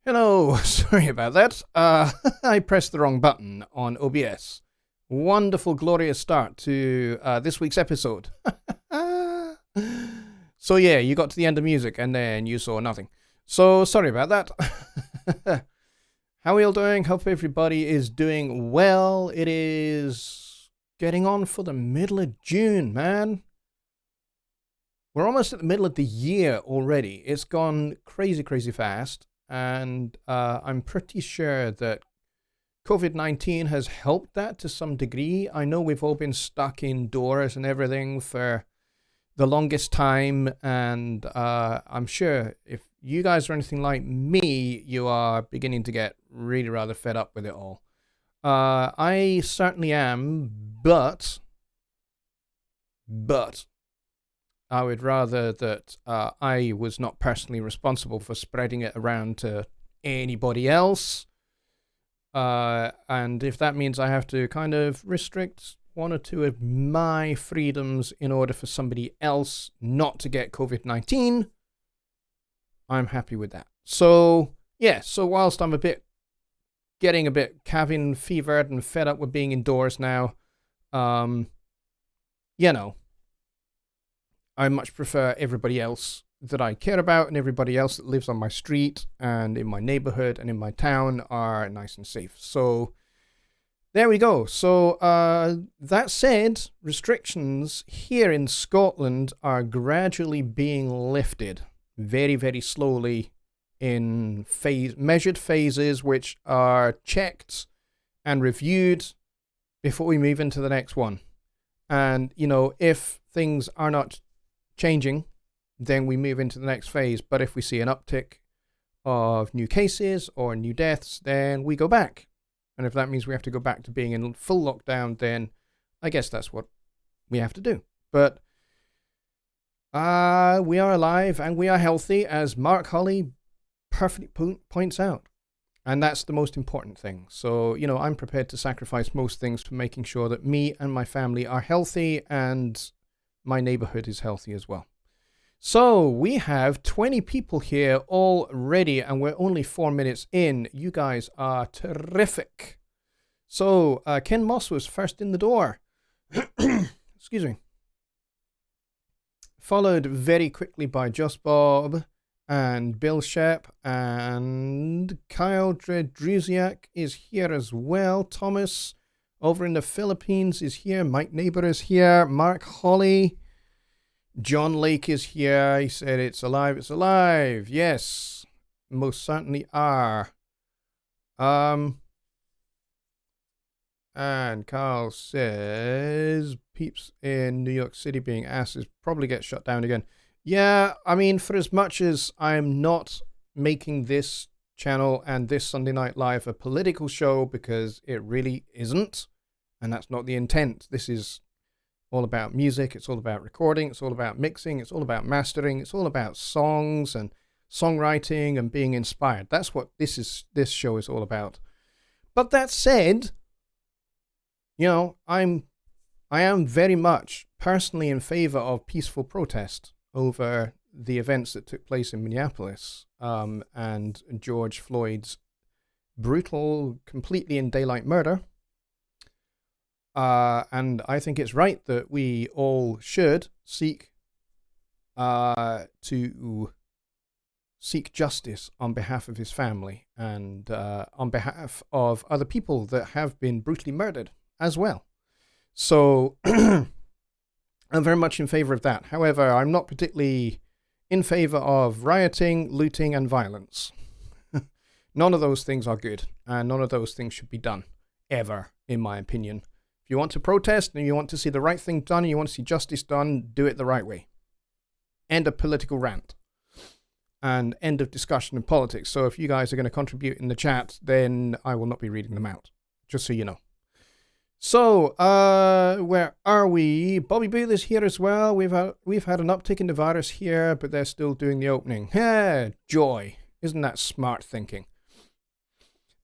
Hello, sorry about that. I pressed the wrong button on OBS. Wonderful, glorious start to this week's episode. So yeah, you got to the end of music and then you saw nothing. So sorry about that. How are you all doing? Hope everybody is doing well. It is getting on for the middle of June, man. We're almost at the middle of the year already. It's gone crazy, crazy fast. And I'm pretty sure that COVID-19 has helped that to some degree. I know we've all been stuck indoors and everything for the longest time. And I'm sure if you guys are anything like me, you are beginning to get really rather fed up with it all. I certainly am, but I would rather that I was not personally responsible for spreading it around to anybody else. And if that means I have to kind of restrict one or two of my freedoms in order for somebody else not to get COVID-19, I'm happy with that. So, yeah, so whilst I'm getting a bit cabin fevered and fed up with being indoors now, you know, I much prefer everybody else that I care about and everybody else that lives on my street and in my neighborhood and in my town are nice and safe. So there we go. So that said, restrictions here in Scotland are gradually being lifted very, very slowly in measured phases, which are checked and reviewed before we move into the next one. And, you know, if things are not changing, then we move into the next phase. But if we see an uptick of new cases or new deaths, then we go back. And if that means we have to go back to being in full lockdown, then I guess that's what we have to do. But we are alive and we are healthy, as Mark Holly perfectly points out. And that's the most important thing. So, you know, I'm prepared to sacrifice most things for making sure that me and my family are healthy and my neighborhood is healthy as well. So we have 20 people here already, and we're only 4 minutes in. You guys are terrific. So Ken Moss was first in the door. Excuse me. Followed very quickly by Just Bob and Bill Shep, and Kyle Dredruziak is here as well. Thomas over in the Philippines is here. Mike Neighbor is here. Mark Holly. John Lake is here. He said, it's alive, it's alive. Yes, most certainly are. And Carl says, peeps in New York City being asses probably get shut down again. Yeah, I mean, for as much as I'm not making this channel and this Sunday Night Live a political show, because it really isn't, and that's not the intent. This is all about music, it's all about recording, it's all about mixing, it's all about mastering, it's all about songs and songwriting and being inspired. That's what this show is all about. But that said, you know, I am very much personally in favor of peaceful protest over the events that took place in Minneapolis, and George Floyd's brutal, completely in daylight murder. And I think it's right that we all should seek justice on behalf of his family and on behalf of other people that have been brutally murdered as well. So I'm very much in favor of that. However, I'm not particularly in favor of rioting, looting, and violence. None of those things are good, and none of those things should be done, ever, in my opinion. If you want to protest and you want to see the right thing done and you want to see justice done, do it the right way. End of political rant. And end of discussion in politics. So if you guys are going to contribute in the chat, then I will not be reading them out, just so you know. So, where are we? Bobby Booth is here as well. We've had an uptick in the virus here, but they're still doing the opening. Joy. Isn't that smart thinking?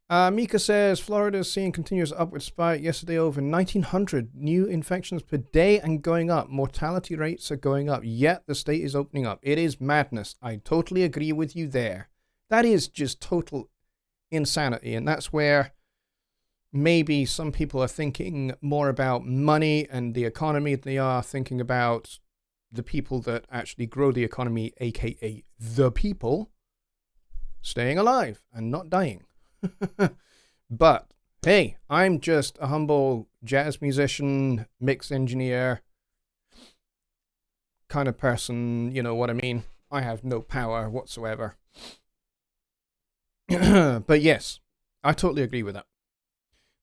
Mika says, Florida is seeing continuous upward spike. Yesterday, over 1,900 new infections per day and going up. Mortality rates are going up, yet the state is opening up. It is madness. I totally agree with you there. That is just total insanity, and that's where maybe some people are thinking more about money and the economy than they are thinking about the people that actually grow the economy, aka the people, staying alive and not dying. But hey, I'm just a humble jazz musician, mix engineer kind of person, you know what I mean? I have no power whatsoever. But yes, I totally agree with that.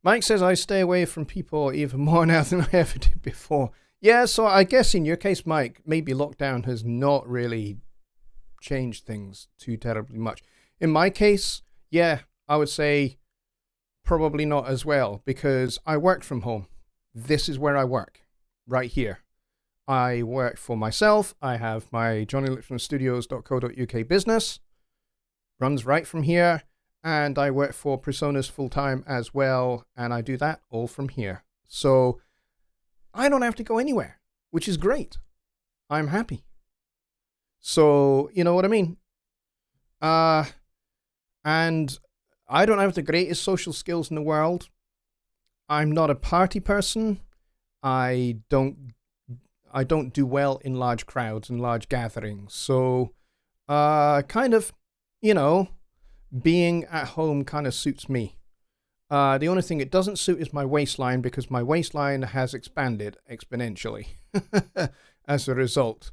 Mike says I stay away from people even more now than I ever did before. Yeah, so I guess in your case, Mike, maybe lockdown has not really changed things too terribly much. In my case, yeah, I would say probably not as well, because I worked from home. This is where I work, right here. I work for myself. I have my JonnyLipshamStudios.co.uk business, runs right from here, and I work for Personas full-time as well, and I do that all from here. So I don't have to go anywhere, which is great. I'm happy. So, you know what I mean? And I don't have the greatest social skills in the world. I'm not a party person. I don't do well in large crowds and large gatherings. So, kind of, you know, being at home kind of suits me. The only thing it doesn't suit is my waistline, because my waistline has expanded exponentially as a result.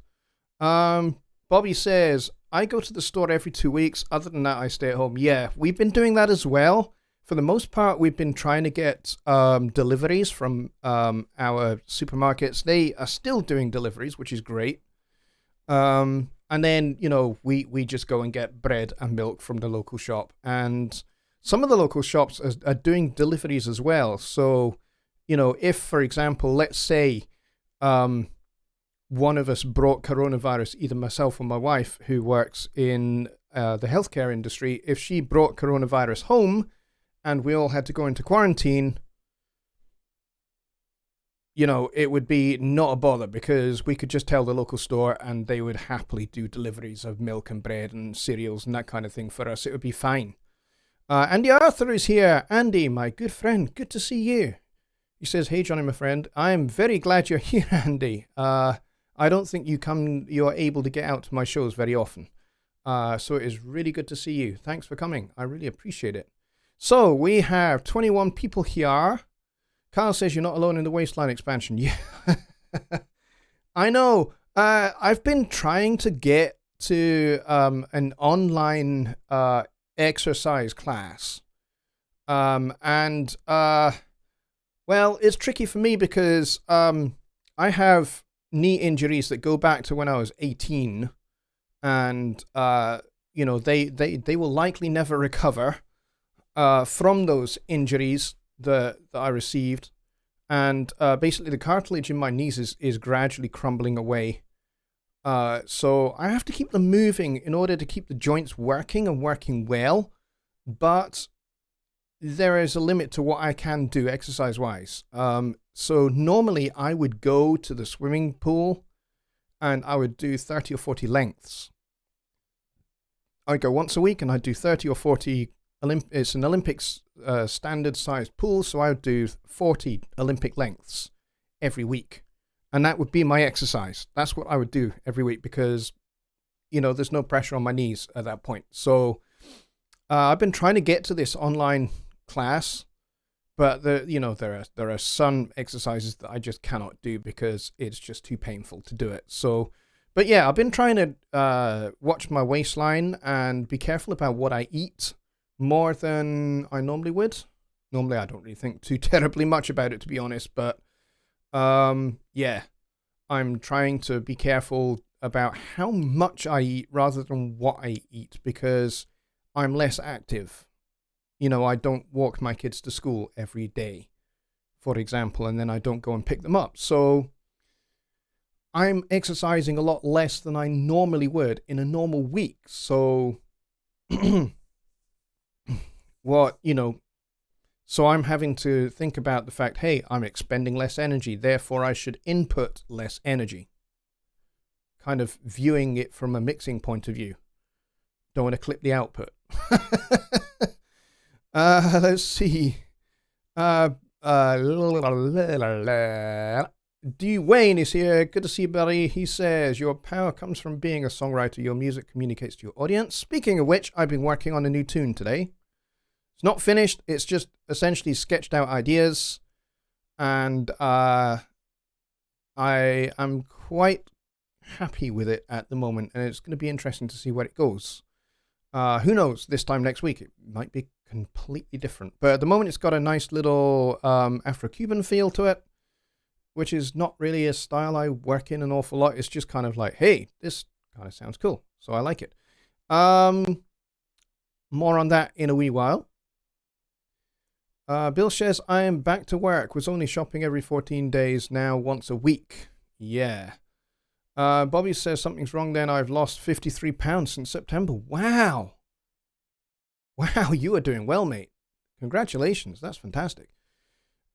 Bobby says, I go to the store every 2 weeks. Other than that, I stay at home. Yeah, we've been doing that as well. For the most part, we've been trying to get deliveries from our supermarkets. They are still doing deliveries, which is great. And then, you know, we just go and get bread and milk from the local shop. And some of the local shops are doing deliveries as well. So, you know, if, for example, let's say one of us brought coronavirus, either myself or my wife, who works in the healthcare industry, if she brought coronavirus home and we all had to go into quarantine, you know, it would be not a bother, because we could just tell the local store and they would happily do deliveries of milk and bread and cereals and that kind of thing for us. It would be fine. Andy Arthur is here. Andy, my good friend, good to see you. He says, hey, Johnny, my friend. I'm very glad you're here, Andy. I don't think you're able to get out to my shows very often. So it is really good to see you. Thanks for coming. I really appreciate it. So we have 21 people here. Carl says you're not alone in the waistline expansion. Yeah. I know. I've been trying to get to an online exercise class. Well, it's tricky for me because I have knee injuries that go back to when I was 18, and you know, they will likely never recover from those injuries that I received, and basically the cartilage in my knees is gradually crumbling away. So I have to keep them moving in order to keep the joints working and working well, but there is a limit to what I can do exercise-wise. So normally I would go to the swimming pool and I would do 30 or 40 lengths. I'd go once a week and I'd do 30 or 40. It's an Olympics standard sized pool, so I would do 40 Olympic lengths every week. And that would be my exercise. That's what I would do every week because, you know, there's no pressure on my knees at that point. So I've been trying to get to this online class, But there are some exercises that I just cannot do because it's just too painful to do it. So, but yeah, I've been trying to watch my waistline and be careful about what I eat more than I normally would. Normally, I don't really think too terribly much about it, to be honest. But yeah, I'm trying to be careful about how much I eat rather than what I eat because I'm less active. I don't walk my kids to school every day, for example, and then I don't go and pick them up. So I'm exercising a lot less than I normally would in a normal week. So so I'm having to think about the fact, hey, I'm expending less energy, therefore I should input less energy. Kind of viewing it from a mixing point of view. Don't want to clip the output. Let's see. Dwayne is here. Good to see you, buddy. He says, your power comes from being a songwriter. Your music communicates to your audience. Speaking of which, I've been working on a new tune today. It's not finished. It's just essentially sketched out ideas. And I am quite happy with it at the moment. And it's going to be interesting to see where it goes. Who knows? This time next week, it might be completely different. But at the moment, it's got a nice little Afro-Cuban feel to it, which is not really a style I work in an awful lot. It's just kind of like, hey, this kind of sounds cool. So I like it. More on that in a wee while. Bill says, I am back to work. Was only shopping every 14 days, now once a week. Yeah. Bobby says, something's wrong then. I've lost 53 pounds since September. Wow. Wow, you are doing well, mate. Congratulations. That's fantastic.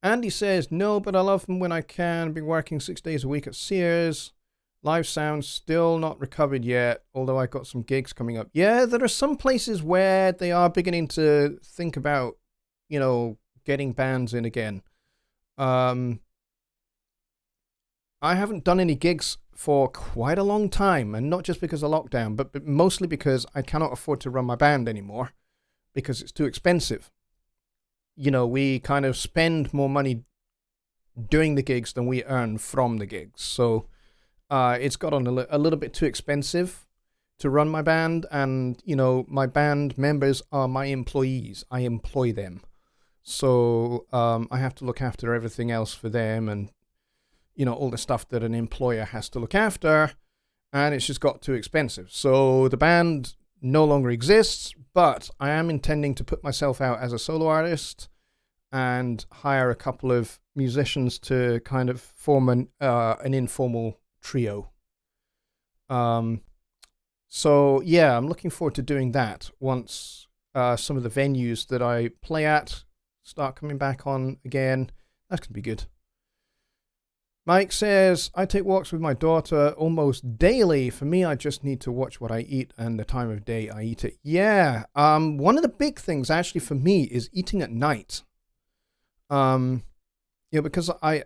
Andy says, no, but I love them when I can. Been working 6 days a week at Sears. Live sound's still not recovered yet, although I got some gigs coming up. Yeah, there are some places where they are beginning to think about, getting bands in again. I haven't done any gigs for quite a long time, and not just because of lockdown, but mostly because I cannot afford to run my band anymore because it's too expensive. We kind of spend more money doing the gigs than we earn from the gigs. So it's got on a little bit too expensive to run my band. And, my band members are my employees. I employ them. So I have to look after everything else for them and, all the stuff that an employer has to look after. And it's just got too expensive. So the band no longer exists, but I am intending to put myself out as a solo artist and hire a couple of musicians to kind of form an informal trio. So yeah, I'm looking forward to doing that once some of the venues that I play at start coming back on again. That's going to be good. Mike says, I take walks with my daughter almost daily. For me, I just need to watch what I eat and the time of day I eat it. Yeah. One of the big things actually for me is eating at night. Because I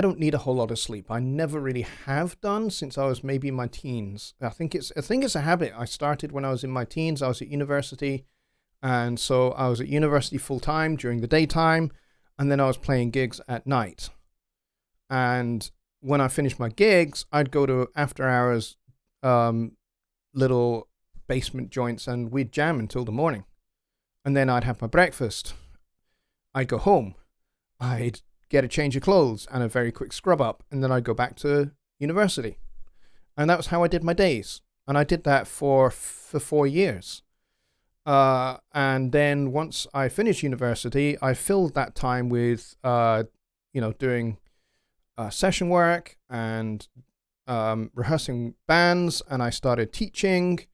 don't need a whole lot of sleep. I never really have done since I was maybe in my teens. I think it's a habit. I started when I was in my teens. I was at university. And so I was at university full time during the daytime. And then I was playing gigs at night. And when I finished my gigs, I'd go to after hours, little basement joints, and we'd jam until the morning. And then I'd have my breakfast. I'd go home. I'd get a change of clothes and a very quick scrub up, and then I'd go back to university. And that was how I did my days. And I did that for 4 years. And then once I finished university, I filled that time with, doing session work and rehearsing bands, and I started teaching,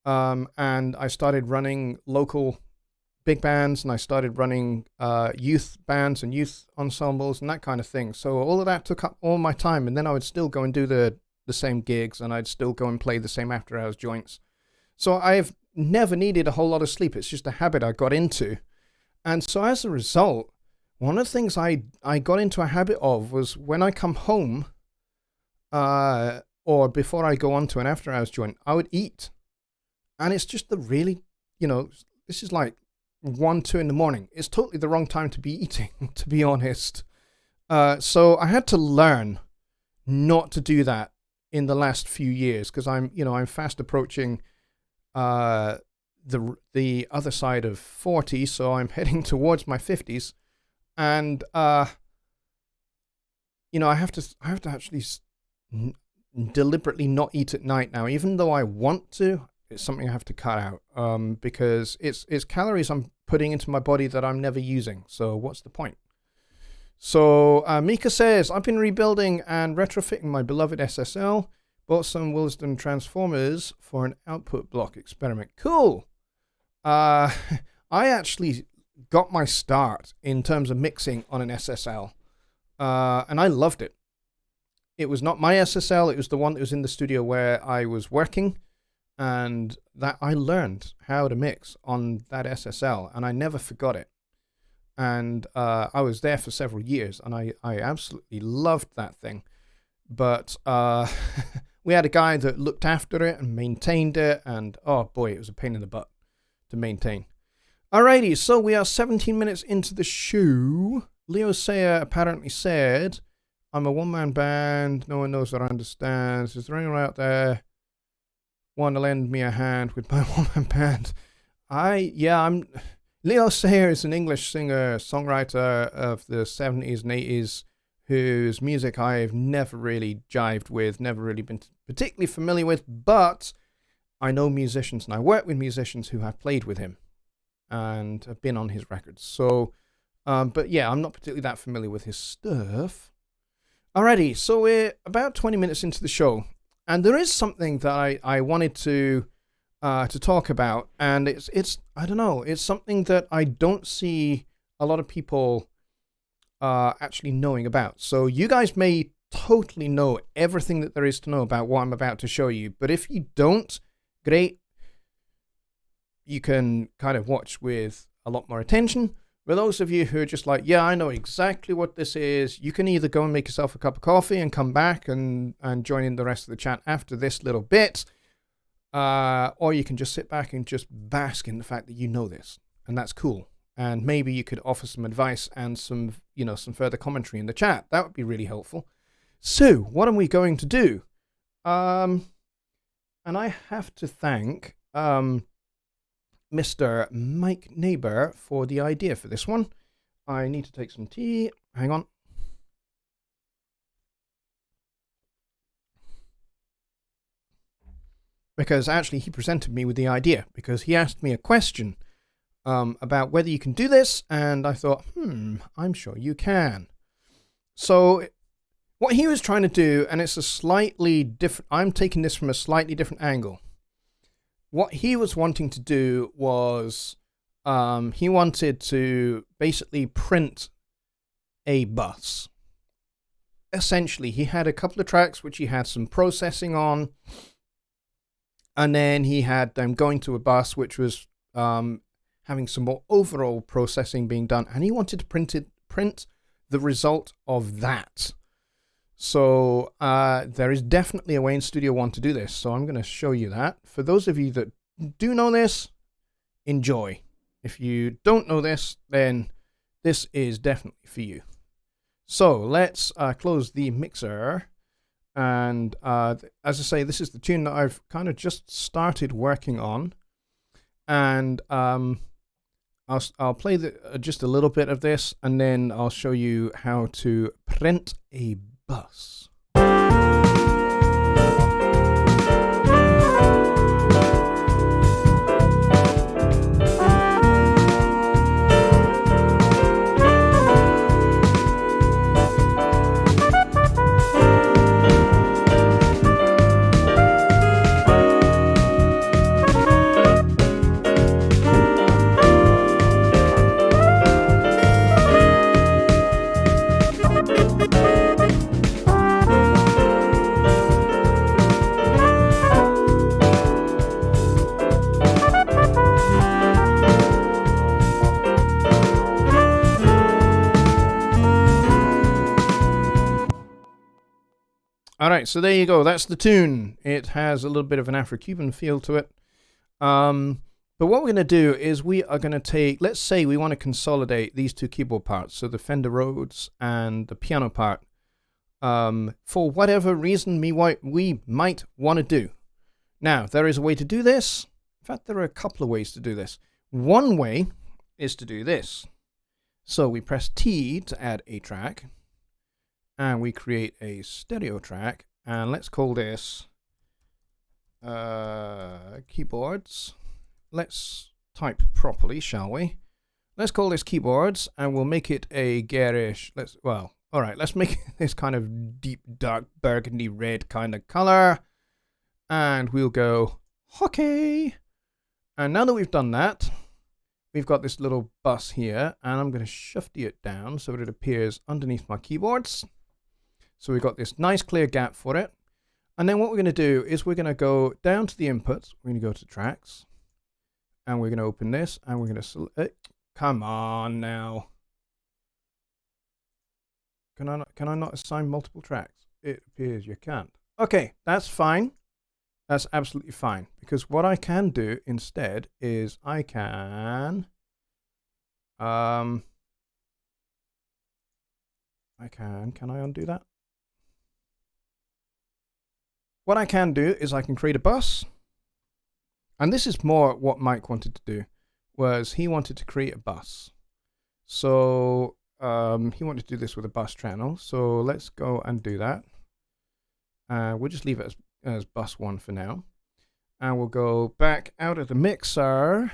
and I started running local big bands, and I started running youth bands and youth ensembles and that kind of thing. So all of that took up all my time, and then I would still go and do the same gigs, and I'd still go and play the same after hours joints. So I've never needed a whole lot of sleep. It's just a habit I got into. And so as a result, one of the things I got into a habit of was when I come home, or before I go on to an after hours joint, I would eat. And it's just the really, this is like 1, 2 in the morning. It's totally the wrong time to be eating, to be honest. So I had to learn not to do that in the last few years, because I'm fast approaching the other side of 40, so I'm heading towards my 50s, and I have to actually deliberately not eat at night now, even though I want to. It's something I have to cut out, because it's calories I'm putting into my body that I'm never using. So what's the point? So Mika says, I've been rebuilding and retrofitting my beloved SSL. Bought some Williston transformers for an output block experiment. Cool. I actually got my start in terms of mixing on an SSL, and I loved it. It was not my SSL. It was the one that was in the studio where I was working, and that I learned how to mix on that SSL, and I never forgot it. And I was there for several years, and I absolutely loved that thing. But we had a guy that looked after it and maintained it, and oh boy, it was a pain in the butt to maintain. Alrighty, so we are 17 minutes into the show. Leo Sayer apparently said, I'm a one-man band, no one knows or understands. Is there anyone out there want to lend me a hand with my one-man band? I'm... Leo Sayer is an English singer, songwriter of the 70s and 80s, whose music I've never really jived with, never really been particularly familiar with, but I know musicians and I work with musicians who have played with him and have been on his records. So, but yeah, I'm not particularly that familiar with his stuff. Alrighty, so we're about 20 minutes into the show, and there is something that I wanted to talk about, and it's I don't know, it's something that I don't see a lot of people actually knowing about. So you guys may totally know everything that there is to know about what I'm about to show you, but if you don't, great, you can kind of watch with a lot more attention. For those of you who are just like, yeah, I know exactly what this is, you can either go and make yourself a cup of coffee and come back and join in the rest of the chat after this little bit, or you can just sit back and just bask in the fact that you know this, and that's cool. And maybe you could offer some advice and some further commentary in the chat. That would be really helpful. So, what are we going to do? And I have to thank Mr. Mike Neighbor for the idea for this one. I need to take some tea. Hang on. Because actually he presented me with the idea, because he asked me a question about whether you can do this, and I thought, I'm sure you can. So what he was trying to do, and it's a slightly different, I'm taking this from a slightly different angle. What he was wanting to do was he wanted to basically print a bus. Essentially, he had a couple of tracks which he had some processing on, and then he had them going to a bus which was having some more overall processing being done, and he wanted to print the result of that. So there is definitely a way in Studio One to do this, so I'm going to show you that. For those of you that do know this, enjoy. If you don't know this, then this is definitely for you. So let's close the mixer, and as I say, this is the tune that I've kind of just started working on, and I'll play just a little bit of this, and then I'll show you how to print a bus. All right, so there you go. That's the tune. It has a little bit of an Afro-Cuban feel to it. But what we're going to do is we are going to take, let's say we want to consolidate these two keyboard parts, so the Fender Rhodes and the piano part, for whatever reason we might want to do. Now, there is a way to do this. In fact, there are a couple of ways to do this. One way is to do this. So we press T to add a track, and we create a stereo track, and let's call this keyboards. Let's type properly, shall we? Let's call this keyboards, and we'll make it a garish. Let's make this kind of deep, dark, burgundy red kind of color. And we'll go, okay. And now that we've done that, we've got this little bus here, and I'm going to shifty it down so that it appears underneath my keyboards. So we've got this nice clear gap for it. And then what we're going to do is we're going to go down to the inputs. We're going to go to tracks. And we're going to open this, and we're going to select. Come on now. Can I not assign multiple tracks? It appears you can't. Okay, that's fine. That's absolutely fine. Because what I can do instead is I can. Can I undo that? What I can do is I can create a bus. And this is more what Mike wanted to do, was he wanted to create a bus. So he wanted to do this with a bus channel. So let's go and do that. We'll just leave it as bus 1 for now. And we'll go back out of the mixer.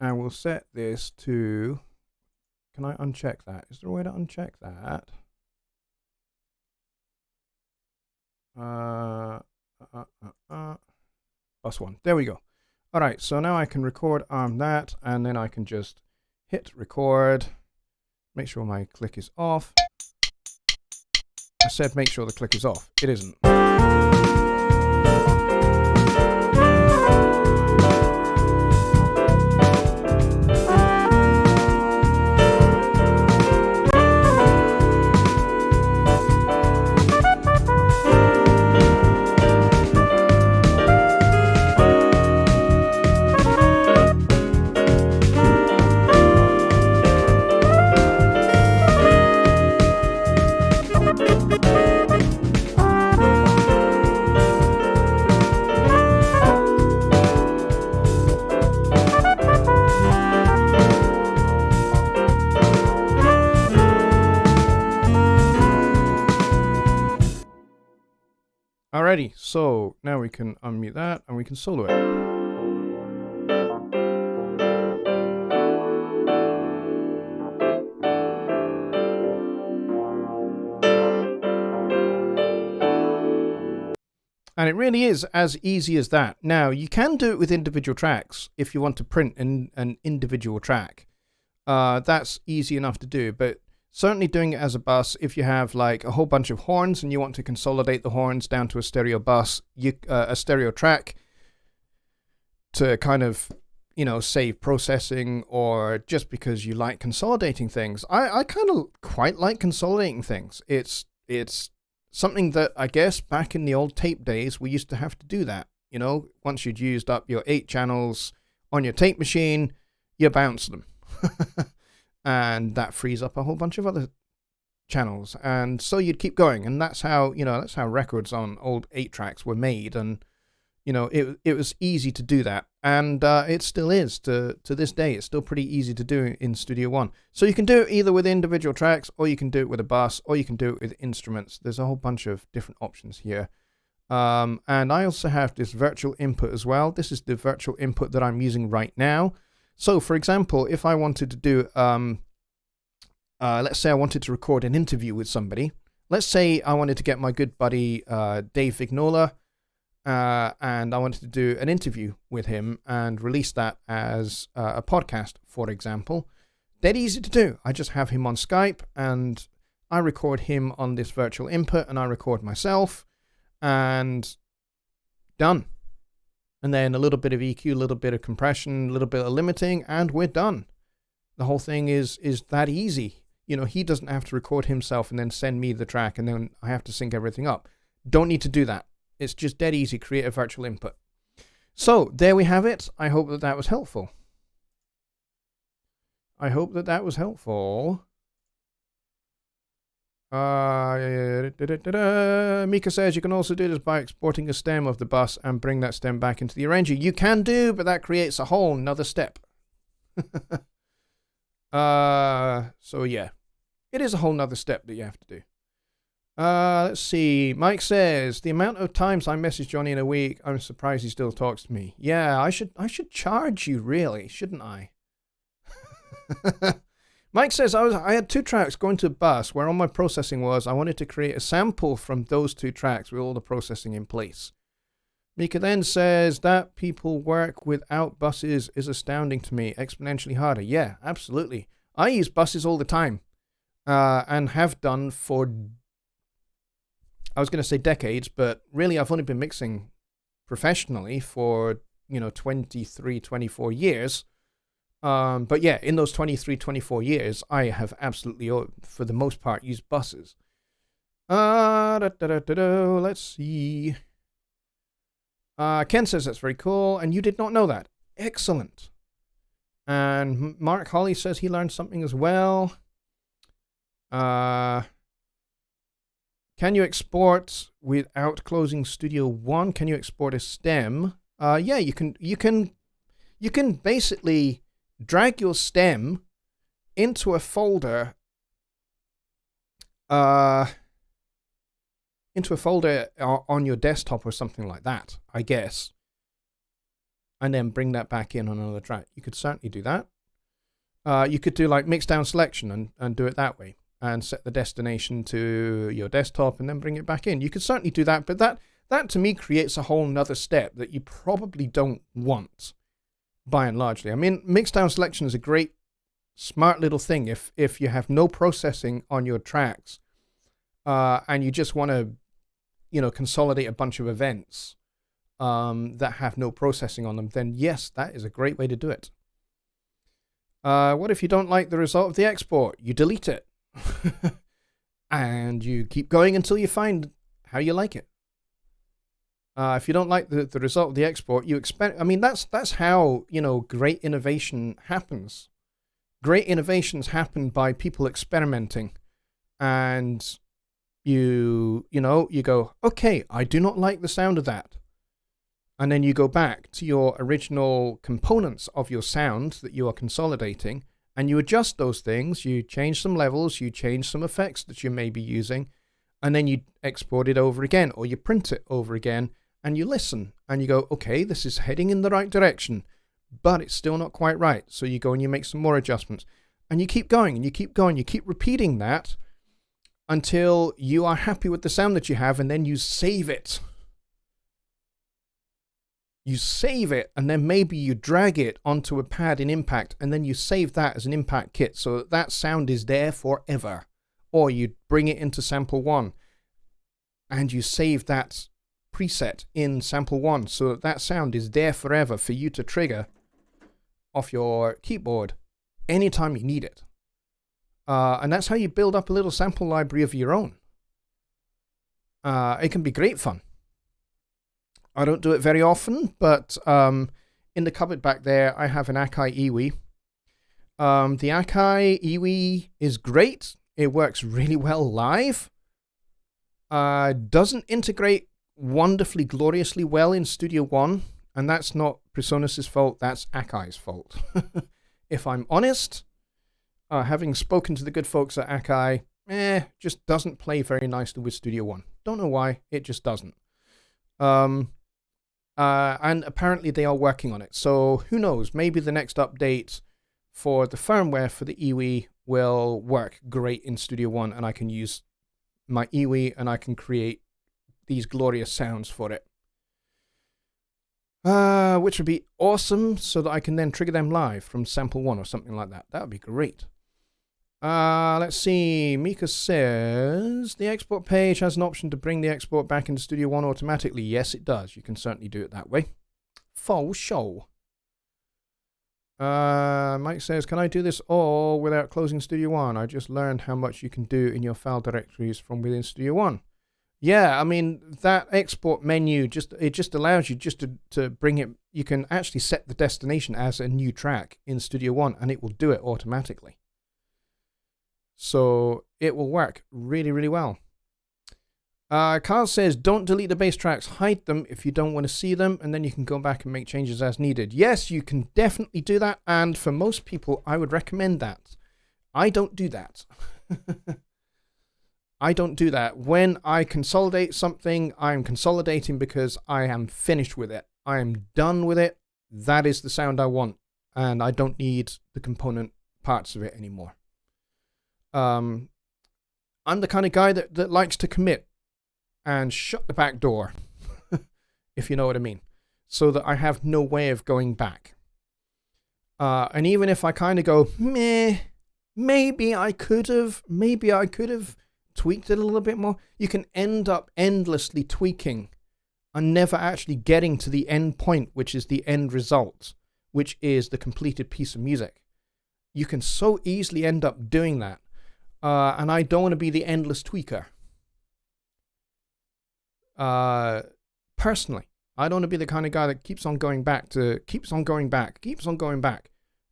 And we'll set this to... Can I uncheck that? Is there a way to uncheck that? Bus 1. There we go. All right, so now I can record on that, and then I can just hit record. Make sure my click is off. I said make sure the click is off. It isn't. Alrighty, so now we can unmute that and we can solo it. And it really is as easy as that. Now, you can do it with individual tracks if you want to print an individual track. That's easy enough to do, but certainly doing it as a bus, if you have like a whole bunch of horns and you want to consolidate the horns down to a stereo bus, a stereo track to kind of, save processing, or just because you like consolidating things. I kind of quite like consolidating things. It's something that I guess back in the old tape days, we used to have to do that. Once you'd used up your 8 channels on your tape machine, you bounce them. And that frees up a whole bunch of other channels, and so you'd keep going, and that's how records on old 8 tracks were made, and it was easy to do that, and it still is to this day. It's still pretty easy to do in Studio One. So you can do it either with individual tracks, or you can do it with a bus, or you can do it with instruments. There's a whole bunch of different options here, and I also have this virtual input as well. This is the virtual input that I'm using right now. So, for example, if I wanted to do, let's say I wanted to record an interview with somebody. Let's say I wanted to get my good buddy Dave Vignola, and I wanted to do an interview with him and release that as a podcast, for example. Dead easy to do. I just have him on Skype, and I record him on this virtual input, and I record myself, and done. And then a little bit of EQ, a little bit of compression, a little bit of limiting, and we're done. The whole thing is that easy. He doesn't have to record himself and then send me the track, and then I have to sync everything up. Don't need to do that. It's just dead easy. Create a virtual input. So there we have it. I hope that that was helpful. I hope that that was helpful. Mika says you can also do this by exporting a stem of the bus and bring that stem back into the arranger. You can do, but that creates a whole nother step. So yeah, it is a whole nother step that you have to do. Let's see. Mike says the amount of times I message Jonny in a week, I'm surprised he still talks to me. Yeah, I should charge you, really, shouldn't I? Mike says I had 2 tracks going to a bus where all my processing was. I wanted to create a sample from those 2 tracks with all the processing in place. Mika then says that people work without buses is astounding to me. Exponentially harder. Yeah, absolutely. I use buses all the time, and have done for, I was going to say decades, but really I've only been mixing professionally for, 23, 24 years. But yeah, in those 23, 24 years, I have absolutely, for the most part, used buses. Let's see. Ken says that's very cool, and you did not know that. Excellent. And Mark Holly says he learned something as well. Can you export without closing Studio One? Can you export a stem? Yeah, you can. You can basically drag your stem into a folder. Into a folder on your desktop or something like that, I guess, and then bring that back in on another track. You could certainly do that. You could do like mix down selection and do it that way, and set the destination to your desktop and then bring it back in. You could certainly do that, but that to me creates a whole nother step that you probably don't want, by and largely. I mean, mix down selection is a great, smart little thing if you have no processing on your tracks, and you just want to, consolidate a bunch of events that have no processing on them, then yes, that is a great way to do it. What if you don't like the result of the export? You delete it. And you keep going until you find how you like it. If you don't like the result of the export, you expect. I mean, that's how, great innovation happens. Great innovations happen by people experimenting, and you go, okay, I do not like the sound of that. And then you go back to your original components of your sound that you are consolidating, and you adjust those things, you change some levels, you change some effects that you may be using, and then you export it over again, or you print it over again, and you listen, and you go, okay, this is heading in the right direction, but it's still not quite right. So you go and you make some more adjustments, and you keep going, and you keep going, you keep repeating that until you are happy with the sound that you have, and then you save it. You save it, and then maybe you drag it onto a pad in Impact, and then you save that as an Impact kit so that that sound is there forever. Or you bring it into Sample 1, and you save that preset in Sample 1 so that that sound is there forever for you to trigger off your keyboard anytime you need it. And that's how you build up a little sample library of your own. It can be great fun. I don't do it very often, but in the cupboard back there, I have an Akai Iwi. The Akai Iwi is great. It works really well live. Doesn't integrate wonderfully, gloriously well in Studio One, and that's not Presonus' fault, that's Akai's fault. If I'm honest, having spoken to the good folks at Akai, just doesn't play very nicely with Studio One. Don't know why, it just doesn't. And apparently they are working on it. So who knows, maybe the next update for the firmware for the Iwi will work great in Studio One, and I can use my Iwi and I can create these glorious sounds for it. Which would be awesome, so that I can then trigger them live from Sample 1 or something like that. That would be great. Let's see. Mika says, the export page has an option to bring the export back into Studio One automatically. Yes, it does. You can certainly do it that way. For sure. Mike says, can I do this all without closing Studio One? I just learned how much you can do in your file directories from within Studio One. Yeah, I mean, that export menu just allows you just to bring it. You can actually set the destination as a new track in Studio One, and it will do it automatically. So it will work really, really well. Carl says, don't delete the bass tracks, hide them if you don't want to see them, and then you can go back and make changes as needed. Yes, you can definitely do that, and for most people, I would recommend that. I don't do that. I don't do that. When I consolidate something, I'm consolidating because I am finished with it. I am done with it. That is the sound I want, and I don't need the component parts of it anymore. I'm the kind of guy that likes to commit and shut the back door, if you know what I mean, so that I have no way of going back. And even if I kind of go, meh, maybe I could have tweaked it a little bit more, you can end up endlessly tweaking and never actually getting to the end point, which is the end result, which is the completed piece of music. You can so easily end up doing that. And I don't want to be the endless tweaker. Personally, I don't want to be the kind of guy that keeps on going back.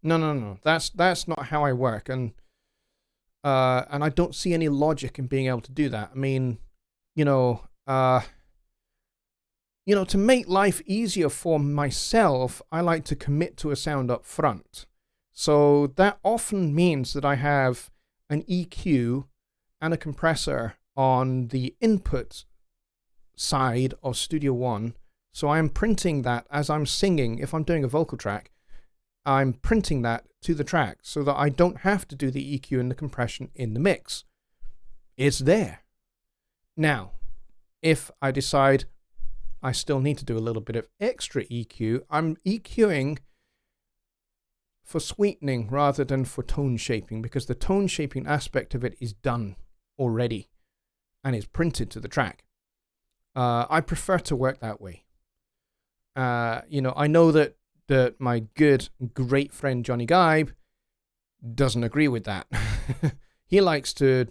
No. That's not how I work. And I don't see any logic in being able to do that. I mean, to make life easier for myself, I like to commit to a sound up front. So that often means that I have an EQ and a compressor on the input side of Studio One. So I'm printing that as I'm singing. If I'm doing a vocal track, I'm printing that to the track so that I don't have to do the EQ and the compression in the mix. It's there. Now, if I decide I still need to do a little bit of extra EQ, I'm EQing for sweetening rather than for tone shaping, because the tone shaping aspect of it is done already and is printed to the track. I prefer to work that way. I know that my great friend Jonny Gibe doesn't agree with that. He likes to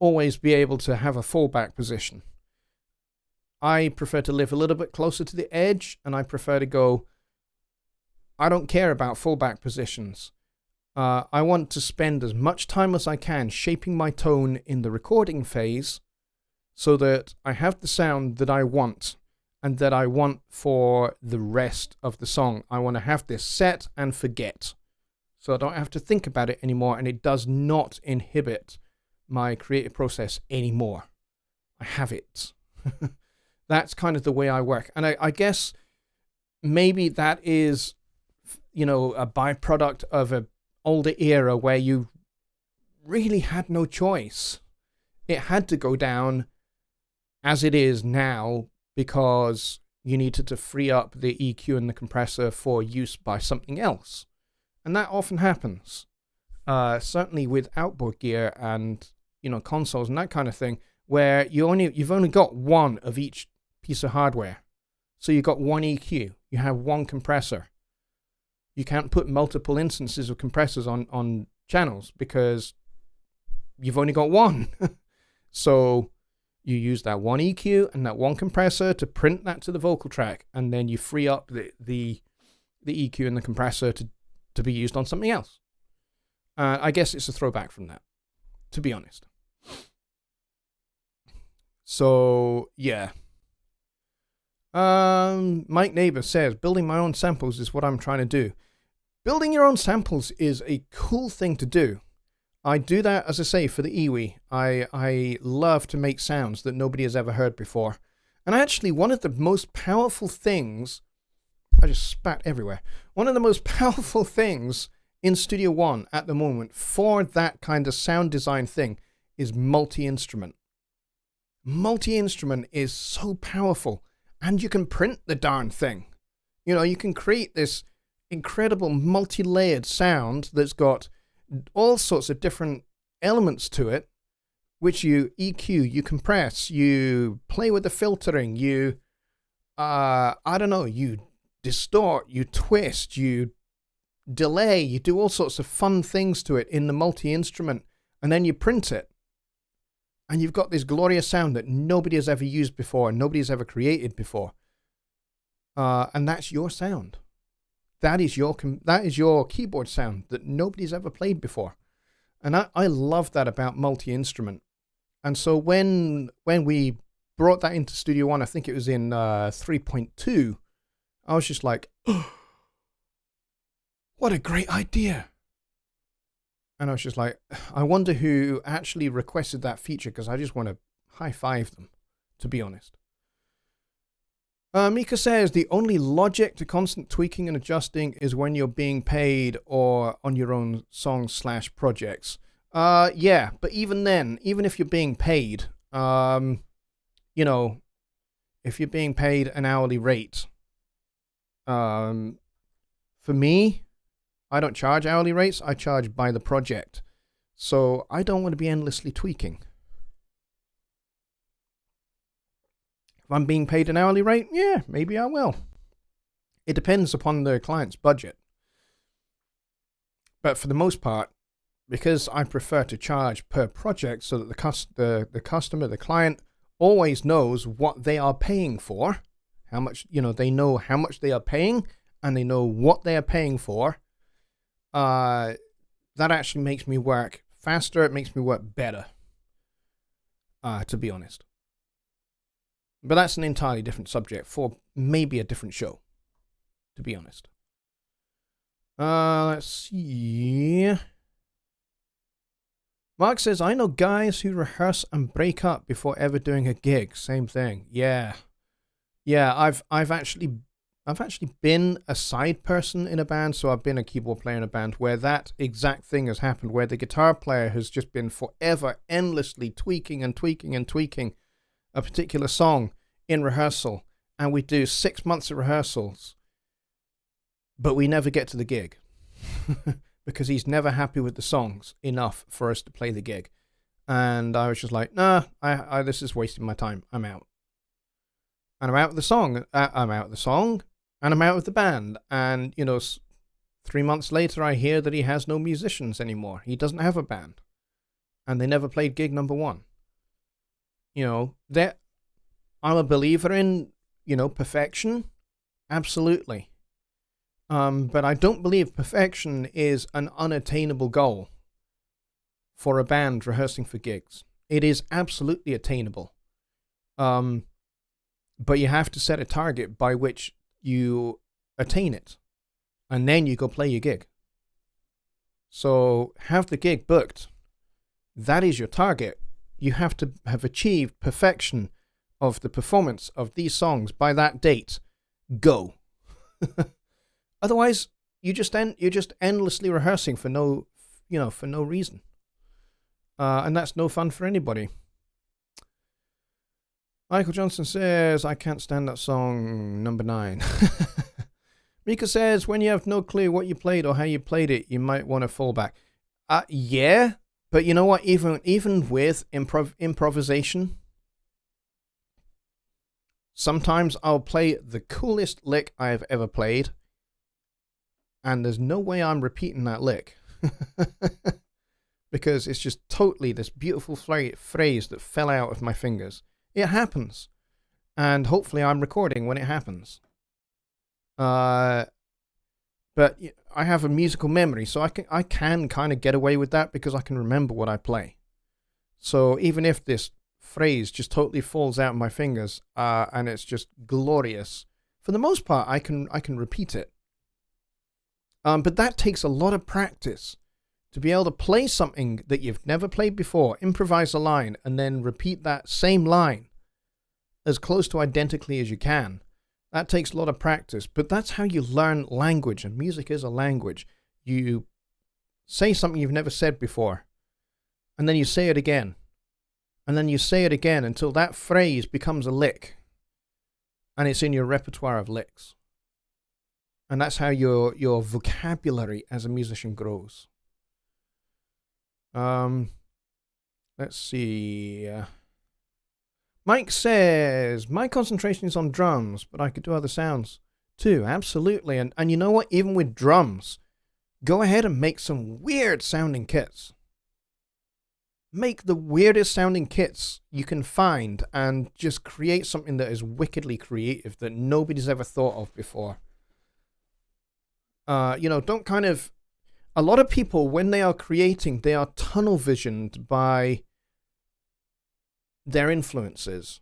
always be able to have a fallback position. I prefer to live a little bit closer to the edge, and I prefer to go, I don't care about fallback positions. I want to spend as much time as I can shaping my tone in the recording phase so that I have the sound that I want and that I want for the rest of the song. I want to have this set and forget, so I don't have to think about it anymore, and it does not inhibit my creative process anymore. I have it. That's kind of the way I work. And I guess maybe that is, a byproduct of an older era where you really had no choice. It had to go down as it is now because you needed to free up the EQ and the compressor for use by something else. And that often happens. Certainly with outboard gear and, consoles and that kind of thing, where you've only got one of each piece of hardware. So you've got one EQ, you have one compressor. You can't put multiple instances of compressors on channels because you've only got one. So you use that one EQ and that one compressor to print that to the vocal track, and then you free up the EQ and the compressor to be used on something else. I guess it's a throwback from that, to be honest. So, yeah. Mike Neighbor says, building my own samples is what I'm trying to do. Building your own samples is a cool thing to do. I do that, as I say, for the iwi. I love to make sounds that nobody has ever heard before. And actually, one of the most powerful things... I just spat everywhere. One of the most powerful things in Studio One at the moment for that kind of sound design thing is multi-instrument. Multi-instrument is so powerful. And you can print the darn thing. You can create this incredible multi-layered sound that's got all sorts of different elements to it, which you EQ, you compress, you play with the filtering, you, you distort, you twist, you delay, you do all sorts of fun things to it in the multi-instrument, and then you print it. and you've got this glorious sound that nobody has ever used before and nobody has ever created before. And that's your sound. That is your keyboard sound that nobody's ever played before. And I love that about multi-instrument. And so when we brought that into Studio One, I think it was in 3.2, I was just like, oh, what a great idea. And I was just like, I wonder who actually requested that feature, because I just want to high-five them, to be honest. Mika says, the only logic to constant tweaking and adjusting is when you're being paid or on your own songs/projects. Yeah, but even then, even if you're being paid, you know, if you're being paid an hourly rate, for me, I don't charge hourly rates, I charge by the project. So I don't want to be endlessly tweaking. If I'm being paid an hourly rate, yeah, maybe I will. It depends upon the client's budget. But for the most part, because I prefer to charge per project so that the customer, the client, always knows what they are paying for, how much, they know how much they are paying, and they know what they are paying for, that actually makes me work faster, it makes me work better, to be honest. But that's an entirely different subject for maybe a different show, to be honest. Let's see. Mark says, I know guys who rehearse and break up before ever doing a gig. Same thing. Yeah. I've actually been a side person in a band, so I've been a keyboard player in a band where that exact thing has happened, where the guitar player has just been forever endlessly tweaking a particular song in rehearsal, and we do 6 months of rehearsals, but we never get to the gig because he's never happy with the songs enough for us to play the gig. And I was just like, nah, this is wasting my time. I'm out. And I'm out of the song. And I'm out of the band. And, 3 months later, I hear that he has no musicians anymore. He doesn't have a band. And they never played gig number 1. I'm a believer in, perfection. Absolutely. But I don't believe perfection is an unattainable goal for a band rehearsing for gigs. It is absolutely attainable. But you have to set a target by which you attain it. And then you go play your gig. So have the gig booked. That is your target. You have to have achieved perfection of the performance of these songs by that date. Go. Otherwise, you're just endlessly rehearsing for no reason. And that's no fun for anybody. Michael Johnson says, I can't stand that song, number 9. Mika says, when you have no clue what you played or how you played it, you might want to fall back. Yeah, but you know what? Even with improvisation, sometimes I'll play the coolest lick I have ever played, and there's no way I'm repeating that lick. Because it's just totally this beautiful phrase that fell out of my fingers. It happens. And hopefully I'm recording when it happens. But I have a musical memory, so I can kind of get away with that because I can remember what I play. So even if this phrase just totally falls out of my fingers, and it's just glorious, for the most part, I can repeat it. But that takes a lot of practice to be able to play something that you've never played before, improvise a line, and then repeat that same line as close to identically as you can. That takes a lot of practice, but that's how you learn language, and music is a language. You say something you've never said before, and then you say it again, and then you say it again until that phrase becomes a lick, and it's in your repertoire of licks. And that's how your vocabulary as a musician grows. Let's see. Mike says, my concentration is on drums, but I could do other sounds too. Absolutely. And you know what? Even with drums, go ahead and make some weird sounding kits. make the weirdest sounding kits you can find and just create something that is wickedly creative that nobody's ever thought of before. Don't kind of... A lot of people, when they are creating, they are tunnel visioned by their influences,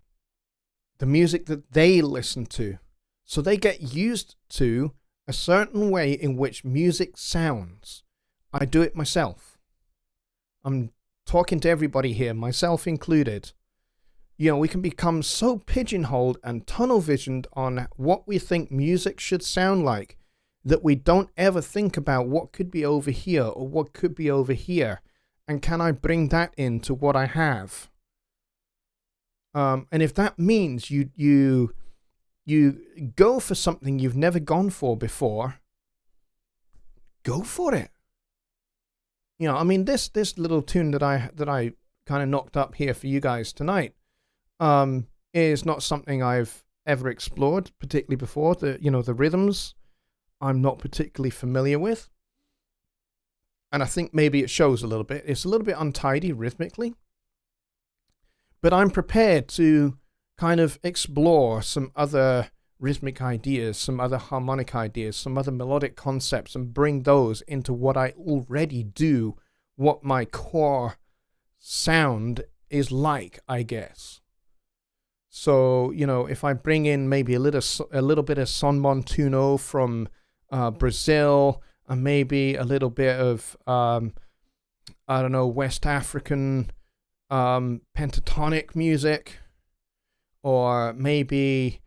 the music that they listen to. So they get used to a certain way in which music sounds. I do it myself. I'm talking to everybody here, myself included. We can become so pigeonholed and tunnel visioned on what we think music should sound like that we don't ever think about what could be over here or what could be over here. And can I bring that into what I have? And if that means you go for something you've never gone for before, go for it. This little tune that I kind of knocked up here for you guys tonight is not something I've ever explored particularly before. The rhythms I'm not particularly familiar with, and I think maybe it shows a little bit. It's a little bit untidy rhythmically, but I'm prepared to kind of explore some other rhythmic ideas, some other harmonic ideas, some other melodic concepts, and bring those into what I already do, what my core sound is like, I guess. So, if I bring in maybe a little bit of Son Montuno from Brazil, and maybe a little bit of, West African pentatonic music, or maybe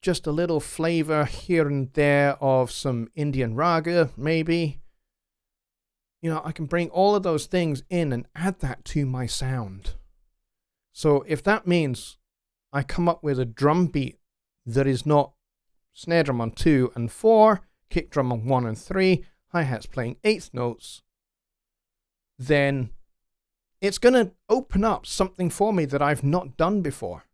just a little flavor here and there of some Indian raga, maybe. I can bring all of those things in and add that to my sound. So if that means I come up with a drum beat that is not snare drum on 2 and 4, kick drum on 1 and 3, hi-hats playing 8th notes, then it's going to open up something for me that I've not done before.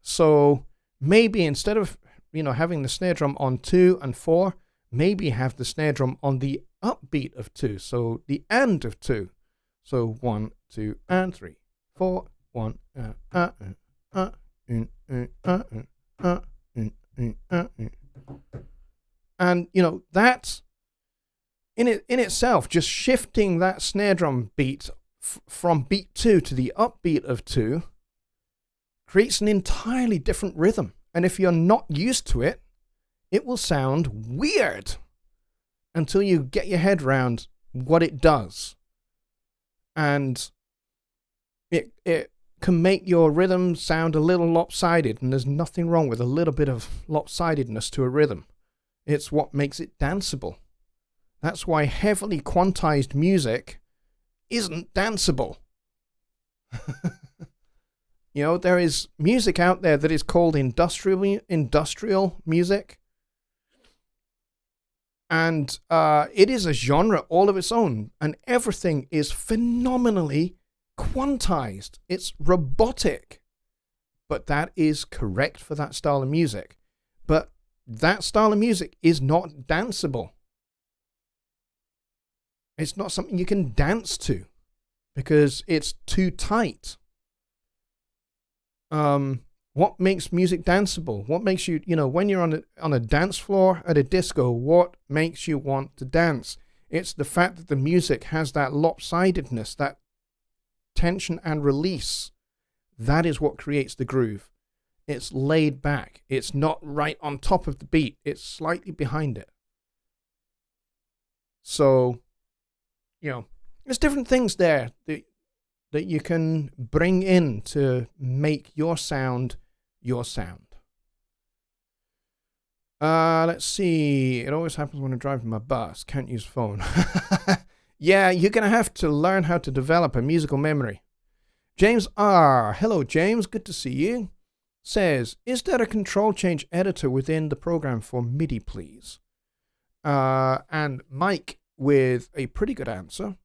So maybe instead of, having the snare drum on 2 and 4, maybe have the snare drum on the upbeat of 2, so the end of 2. So 1, 2, and 3, 4, 1, and that's in itself, just shifting that snare drum beat from beat 2 to the upbeat of 2 creates an entirely different rhythm. And if you're not used to it, it will sound weird until you get your head around what it does. And it can make your rhythm sound a little lopsided, and there's nothing wrong with a little bit of lopsidedness to a rhythm. It's what makes it danceable. That's why heavily quantized music isn't danceable. There is music out there that is called industrial music. And it is a genre all of its own. And everything is phenomenally quantized. It's robotic. But that is correct for that style of music. But that style of music is not danceable. It's not something you can dance to because it's too tight. What makes music danceable? What makes you, when you're on a dance floor at a disco, what makes you want to dance? It's the fact that the music has that lopsidedness, that tension and release. That is what creates the groove. It's laid back. It's not right on top of the beat. It's slightly behind it. So, there's different things there that you can bring in to make your sound your sound. Let's see. It always happens when I'm driving my bus. Can't use phone. Yeah, you're going to have to learn how to develop a musical memory. James R. Hello, James. Good to see you. Says, is there a control change editor within the program for MIDI, please? And Mike with a pretty good answer.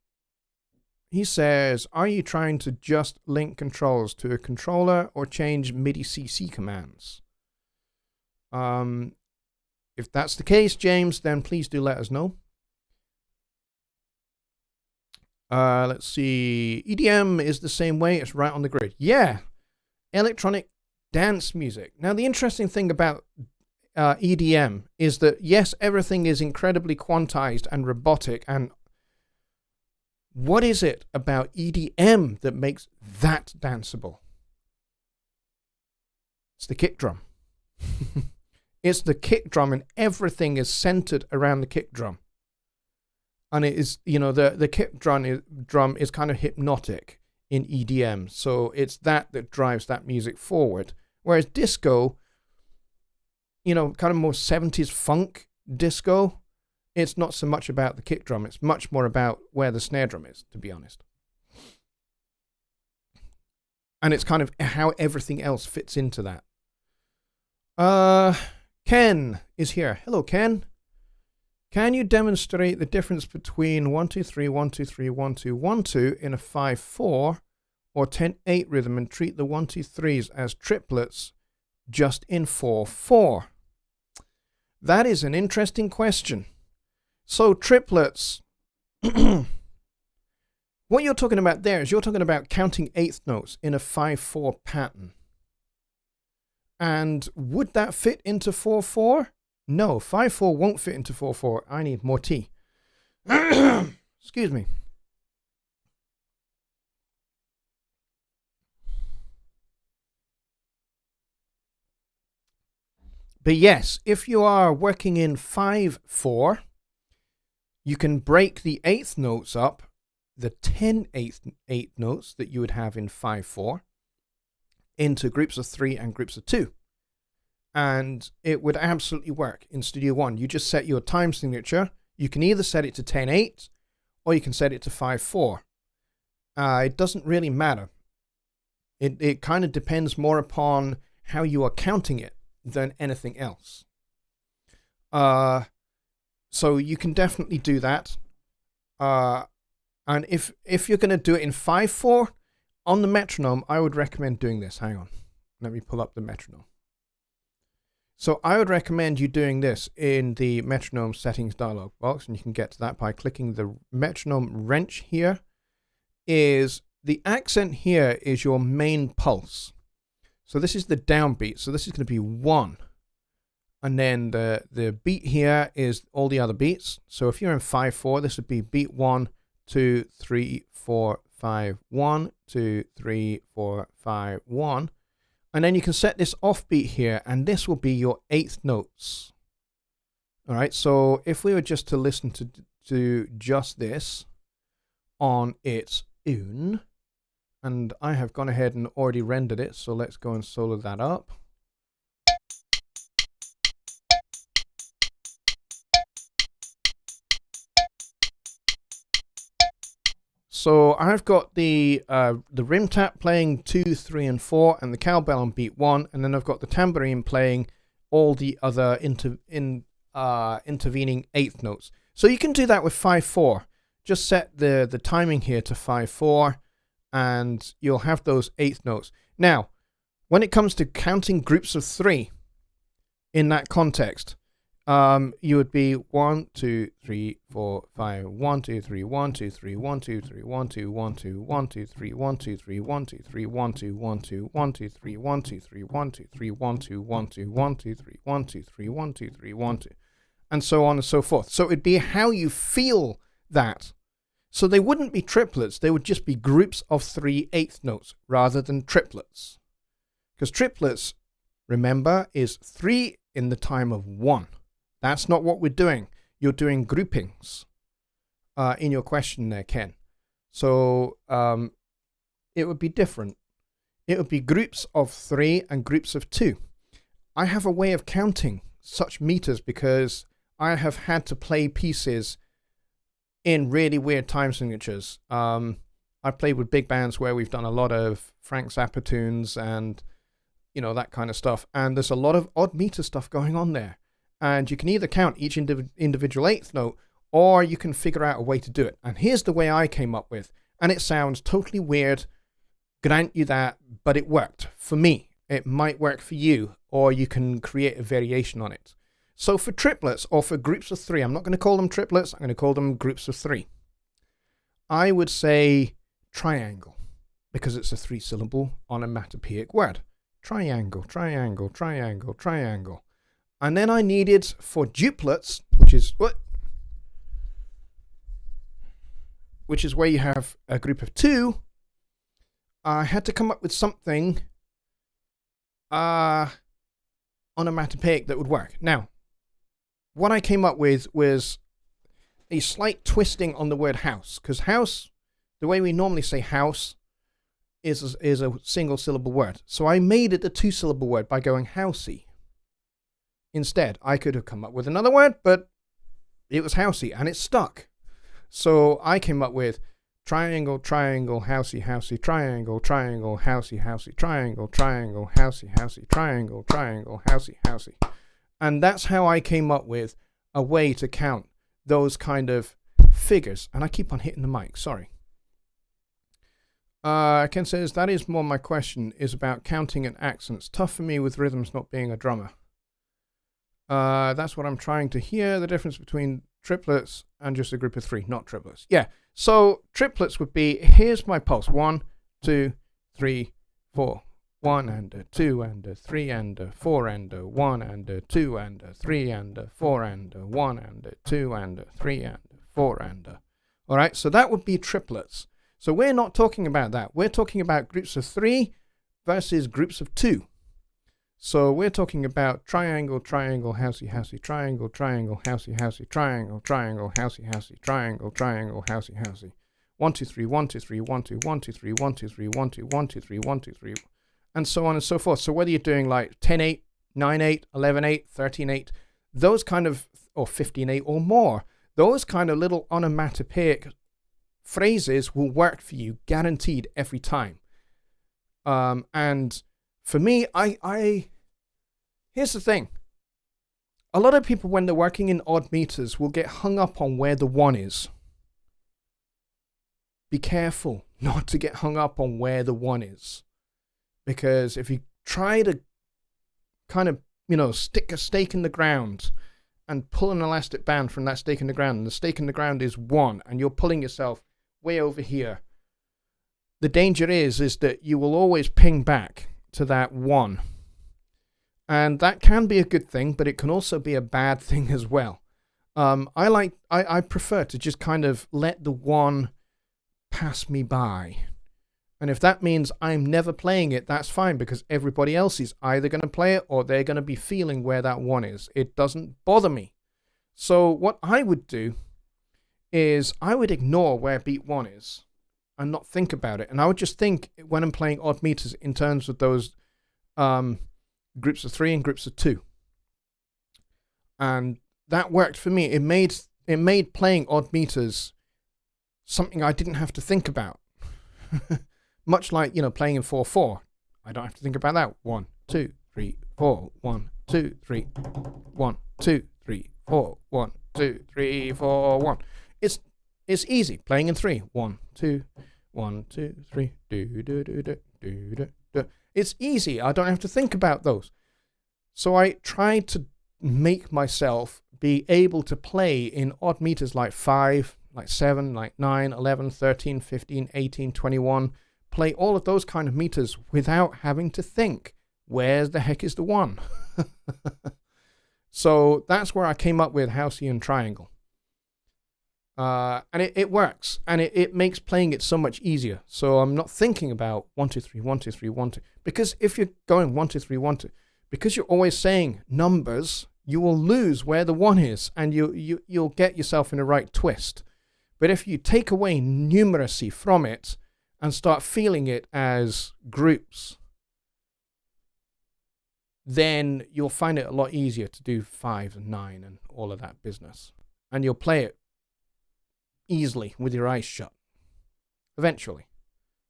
He says, are you trying to just link controls to a controller or change MIDI CC commands? If that's the case, James, then please do let us know. Let's see. EDM is the same way. It's right on the grid. Yeah. Electronic dance music. Now, the interesting thing about EDM is that, yes, everything is incredibly quantized and robotic. And what is it about EDM that makes that danceable? It's the kick drum. It's the kick drum, and everything is centered around the kick drum. And it is, you know, the kick drum is kind of hypnotic in EDM. So it's that drives that music forward. Whereas disco, you know, kind of more 70s funk disco, it's not so much about the kick drum. It's much more about where the snare drum is, to be honest. And it's kind of how everything else fits into that. Ken is here. Hello, Ken. Can you demonstrate the difference between 1 2 3 1 2 3 1 2 1 2 in a 5/4 or 10/8 rhythm and treat the 1 2 3s as triplets just in 4/4? That is an interesting question. So triplets, what you're talking about there is you're talking about counting eighth notes in a 5/4 pattern. And would that fit into 4/4? No, 5/4 won't fit into 4/4. I need more tea. Excuse me. But yes, if you are working in 5/4, you can break the eighth notes up, the 10/8 notes that you would have in 5/4, into groups of 3 and groups of 2. And it would absolutely work in Studio One. You just set your time signature. You can either set it to 10/8 or you can set it to 5/4. It doesn't really matter. It kind of depends more upon how you are counting it than anything else. So you can definitely do that. And if you're going to do it in 5/4 on the metronome, I would recommend doing this. Hang on. Let me pull up the metronome. So I would recommend you doing this in the metronome settings dialog box, and you can get to that by clicking the metronome wrench here. Is the accent here is your main pulse. So this is the downbeat. So this is going to be 1. And then the beat here is all the other beats. So if you're in 5/4, this would be beat 1, 2, 3, 4, 5, 1, 2, 3, 4, 5, 1. And then you can set this offbeat here, and this will be your eighth notes. All right, so if we were just to listen to just this on its own, and I have gone ahead and already rendered it, so let's go and solo that up. So I've got the rim tap playing 2, 3, and 4, and the cowbell on beat 1, and then I've got the tambourine playing all the other intervening eighth notes. So you can do that with 5/4. Just set the timing here to 5/4, and you'll have those eighth notes. Now, when it comes to counting groups of 3 in that context, you would be 1 2 3 4 5 1 2 3 1 2 3 1 2 3 1 2 1 2 1 2 3 1 2 3 1 2 3 1 2 1 2 1 2 3 1 2 3 1 2 3 1 2 1 2 1 2 3 1 2 3 1 2 3 1 2, and so on and so forth. So it'd be how you feel that. So they wouldn't be triplets, they would just be groups of 3 eighth notes rather than triplets. Because triplets, remember, is 3 in the time of 1. That's not what we're doing. You're doing groupings in your question there, Ken. So it would be different. It would be groups of 3 and groups of 2. I have a way of counting such meters because I have had to play pieces in really weird time signatures. I've played with big bands where we've done a lot of Frank Zappa tunes and, you know, that kind of stuff. And there's a lot of odd meter stuff going on there. And you can either count each individual eighth note, or you can figure out a way to do it. And here's the way I came up with. And it sounds totally weird, grant you that, but it worked for me. It might work for you, or you can create a variation on it. So for triplets, or for groups of 3, I'm not going to call them triplets, I'm going to call them groups of 3. I would say triangle, because it's a 3-syllable onomatopoeic word. Triangle, triangle, triangle, triangle. And then I needed for duplets, which is where you have a group of 2, I had to come up with something onomatopoeic that would work. Now, what I came up with was a slight twisting on the word house, because house, the way we normally say house, is a single syllable word. So I made it a 2-syllable word by going housey. Instead, I could have come up with another word, but it was housey and it stuck. So I came up with triangle, triangle, housey, housey, triangle, triangle, housey, housey, triangle, triangle, housey, housey, triangle, triangle, housey, housey. And that's how I came up with a way to count those kind of figures. And I keep on hitting the mic, sorry. Ken says, that is more my question, is about counting and accents. Tough for me with rhythms not being a drummer. That's what I'm trying to hear, the difference between triplets and just a group of 3, not triplets. Yeah, so triplets would be, here's my pulse, 1, 2, 3, 4. 1 and a 2 and a 3 and a 4 and a 1 and a 2 and a 3 and a 4 and a 1 and a 2 and a 3 and a 4 and a... All right, so that would be triplets. So we're not talking about that. We're talking about groups of 3 versus groups of 2. So we're talking about triangle, triangle, housey, housey, triangle, triangle, housey, housey, triangle, triangle, housey, housey, triangle, triangle, housey, housey. 1, 2, 3, 1, 2, 3, 1, 2, 1, 2, 3, 1, 2, 3, 1, 2, 1, 2, 3, 1, 2, 3, and so on and so forth. So whether you're doing like 10-8, 9-8, 11-8, 13-8, those kind of, or 15-8 or more, those kind of little onomatopoeic phrases will work for you, guaranteed every time. And for me, here's the thing. A lot of people, when they're working in odd meters, will get hung up on where the 1 is. Be careful not to get hung up on where the 1 is. Because if you try to kind of, stick a stake in the ground and pull an elastic band from that stake in the ground, and the stake in the ground is 1, and you're pulling yourself way over here, the danger is that you will always ping back to that 1. And that can be a good thing, but it can also be a bad thing as well. I prefer to just kind of let the 1 pass me by. And if that means I'm never playing it, that's fine, because everybody else is either going to play it or they're going to be feeling where that 1 is. It doesn't bother me. So what I would do is I would ignore where beat 1 is and not think about it. And I would just think, when I'm playing odd meters, in terms of those groups of 3 and groups of 2. And that worked for me. It made playing odd meters something I didn't have to think about. Much like, playing in 4/4. I don't have to think about that. 1, 2, 3, 4. 1, 2, 3. 1, 2, 3, 4. 1, 2, 3, 4. 1. It's easy. Playing in 3. 1, 2, 1, 2, 3. Do do do do do do do. It's easy. I don't have to think about those. So I tried to make myself be able to play in odd meters like 5, like 7, like 9, 11, 13, 15, 18, 21. Play all of those kind of meters without having to think, where the heck is the 1? So that's where I came up with housey and triangle. And it works, and it makes playing it so much easier. So I'm not thinking about 1, 2, 3, 1, 2, 3, 1, 2. Because if you're going 1, 2, 3, 1, 2, because you're always saying numbers, you will lose where the 1 is, and you'll get yourself in the right twist. But if you take away numeracy from it and start feeling it as groups, then you'll find it a lot easier to do 5 and 9 and all of that business. And you'll play it easily with your eyes shut. Eventually.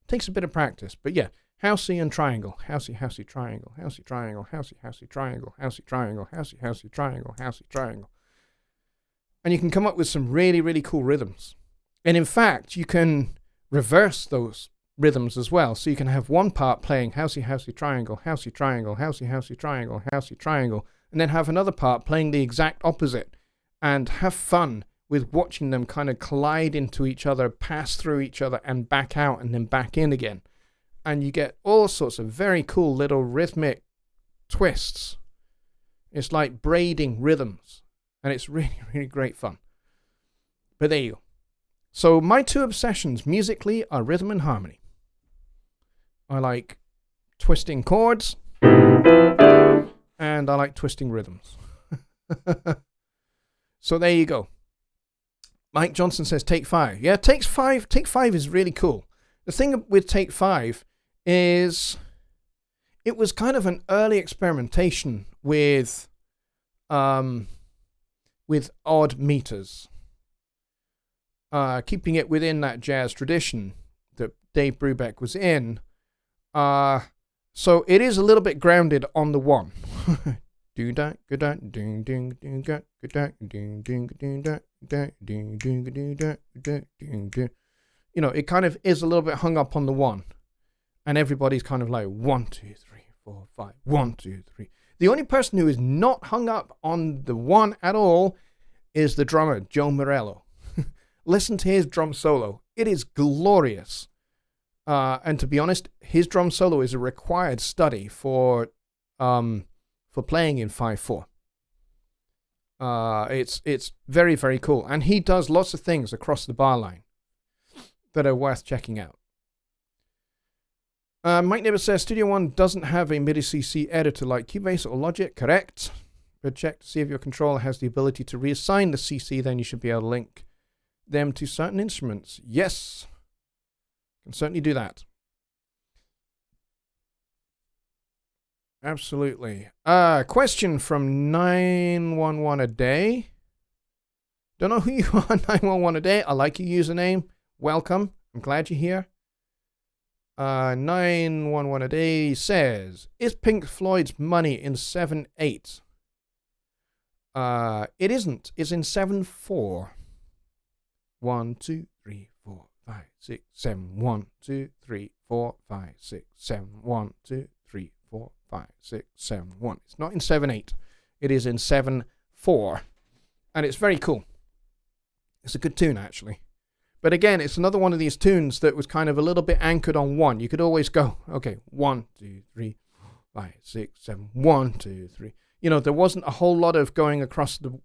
Takes a bit of practice, but yeah. Housey and triangle. Housey, housey, triangle. Housey, triangle. Housey, housey, triangle. Housey, triangle. Housey, housey, triangle. Housey, triangle. And you can come up with some really, really cool rhythms. And in fact, you can reverse those rhythms as well. So you can have one part playing housey, housey, triangle, housey, triangle, housey, housey, triangle, housey, triangle, and then have another part playing the exact opposite and have fun with watching them kind of collide into each other, pass through each other, and back out and then back in again. And you get all sorts of very cool little rhythmic twists. It's like braiding rhythms, and it's really, really great fun. But there you go. So my two obsessions musically are rhythm and harmony. I like twisting chords, and I like twisting rhythms. So there you go. Mike Johnson says take 5. Yeah, take 5 is really cool. The thing with take 5 is it was kind of an early experimentation with odd meters. Keeping it within that jazz tradition that Dave Brubeck was in. So it is a little bit grounded on the 1. You know, it kind of is a little bit hung up on the 1. And everybody's kind of like 1, 2, 3, 4, 5, 1, 2, 3. The only person who is not hung up on the 1 at all is the drummer, Joe Morello. Listen to his drum solo. It is glorious. And to be honest, his drum solo is a required study for playing in 5/4. It's very, very cool. And he does lots of things across the bar line that are worth checking out. Mike Nibber says Studio One doesn't have a MIDI CC editor like Cubase or Logic. Correct. But check to see if your controller has the ability to reassign the CC, then you should be able to link them to certain instruments. Yes. Can certainly do that. Absolutely. Question from 911 a day. Don't know who you are, 911 a day. I like your username. Welcome. I'm glad you're here. 911 a day says, is Pink Floyd's Money in 7/8? It isn't. It's in 7/4. 1, 2, 3, 4, 5, 6, 7. 1, 2, 3, 4, 5, 6, 7. 1, 2, 3, 4, 5, 6, 7, 1. It's not in 7/8. It is in 7/4. And it's very cool. It's a good tune, actually. But again, it's another one of these tunes that was kind of a little bit anchored on 1. You could always go, okay, 1, 2, 3, 4, 5, 6, 7. 1, 2, 3. You know, there wasn't a whole lot of going across the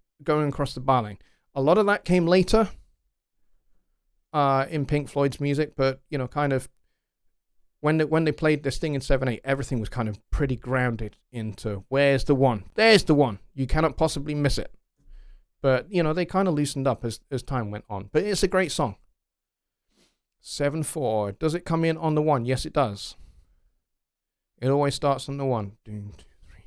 bar line. A lot of that came later in Pink Floyd's music, but you know, kind of when they played this thing in 7/8, everything was kind of pretty grounded into where's the 1? There's the 1. You cannot possibly miss it. But you know, they kind of loosened up as time went on. But it's a great song. 7/4. Does it come in on the 1? Yes, it does. It always starts on the 1. 2, 3.